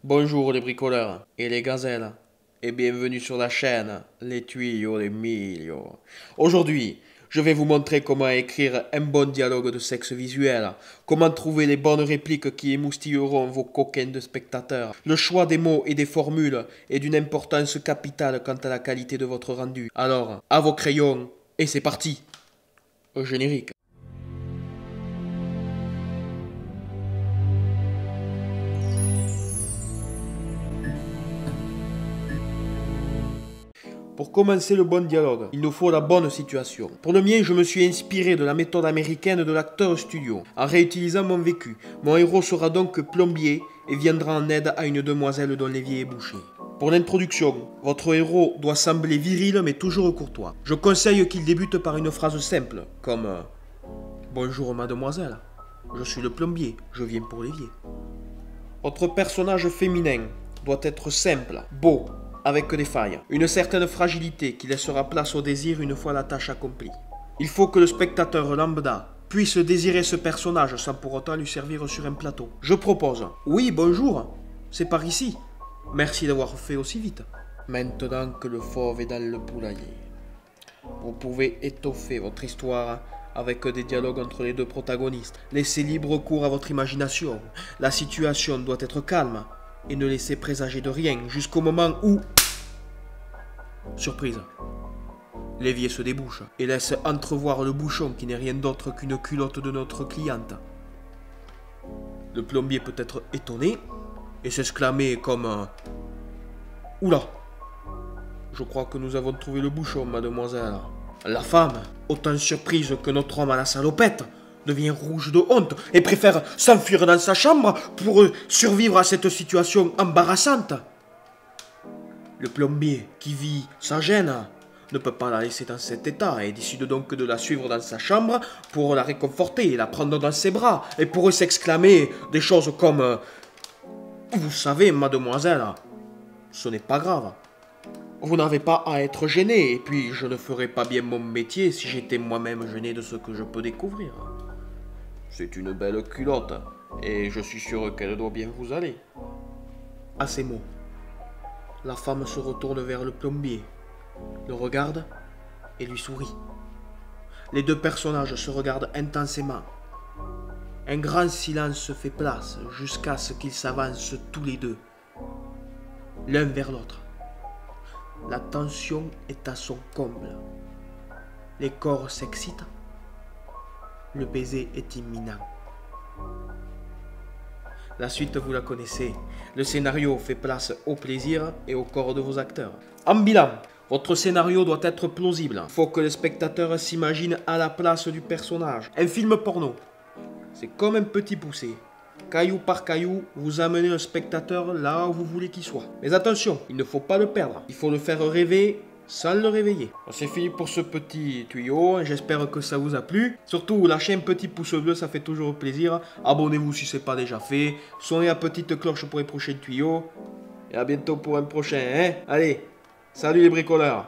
Bonjour les bricoleurs et les gazelles, et bienvenue sur la chaîne Les Tuyaux d'Emilio. Aujourd'hui, je vais vous montrer comment écrire un bon dialogue de sexe visuel, comment trouver les bonnes répliques qui émoustilleront vos coquins de spectateurs. Le choix des mots et des formules est d'une importance capitale quant à la qualité de votre rendu. Alors, à vos crayons, et c'est parti. Au générique. Pour commencer le bon dialogue, il nous faut la bonne situation. Pour le mien, je me suis inspiré de la méthode américaine de l'acteur studio. En réutilisant mon vécu, mon héros sera donc plombier et viendra en aide à une demoiselle dont l'évier est bouché. Pour l'introduction, votre héros doit sembler viril mais toujours courtois. Je conseille qu'il débute par une phrase simple, comme Bonjour mademoiselle, je suis le plombier, je viens pour l'évier. Votre personnage féminin doit être simple, beau, avec des failles, une certaine fragilité qui laissera place au désir une fois la tâche accomplie. Il faut que le spectateur lambda puisse désirer ce personnage sans pour autant lui servir sur un plateau. Je propose, oui bonjour, c'est par ici. Merci d'avoir fait aussi vite. Maintenant que le fauve est dans le poulailler, vous pouvez étoffer votre histoire avec des dialogues entre les deux protagonistes. Laissez libre cours à votre imagination. La situation doit être calme et ne laissez présager de rien jusqu'au moment où... Surprise. L'évier se débouche et laisse entrevoir le bouchon qui n'est rien d'autre qu'une culotte de notre cliente. Le plombier peut être étonné et s'exclamer comme Oula, je crois que nous avons trouvé le bouchon, mademoiselle. La femme, autant surprise que notre homme à la salopette, devient rouge de honte et préfère s'enfuir dans sa chambre pour survivre à cette situation embarrassante. Le plombier, qui vit sa gêne, ne peut pas la laisser dans cet état et décide donc de la suivre dans sa chambre pour la réconforter, la prendre dans ses bras et pour s'exclamer des choses comme Vous savez, mademoiselle, ce n'est pas grave. Vous n'avez pas à être gêné, et puis je ne ferais pas bien mon métier si j'étais moi-même gêné de ce que je peux découvrir. C'est une belle culotte, et je suis sûr qu'elle doit bien vous aller. À ces mots, la femme se retourne vers le plombier, le regarde et lui sourit. Les deux personnages se regardent intensément. Un grand silence se fait place jusqu'à ce qu'ils s'avancent tous les deux, l'un vers l'autre. La tension est à son comble. Les corps s'excitent. Le baiser est imminent. La suite, vous la connaissez. Le scénario fait place au plaisir et au corps de vos acteurs. En bilan, votre scénario doit être plausible. Il faut que le spectateur s'imagine à la place du personnage. Un film porno, c'est comme un petit poussé. Caillou par caillou, vous amenez le spectateur là où vous voulez qu'il soit. Mais attention, il ne faut pas le perdre. Il faut le faire rêver sans le réveiller. C'est fini pour ce petit tuyau. J'espère que ça vous a plu. Surtout, lâchez un petit pouce bleu, ça fait toujours plaisir. Abonnez-vous si ce n'est pas déjà fait. Sonnez la petite cloche pour les prochains tuyaux. Et à bientôt pour un prochain. Allez, salut les bricoleurs.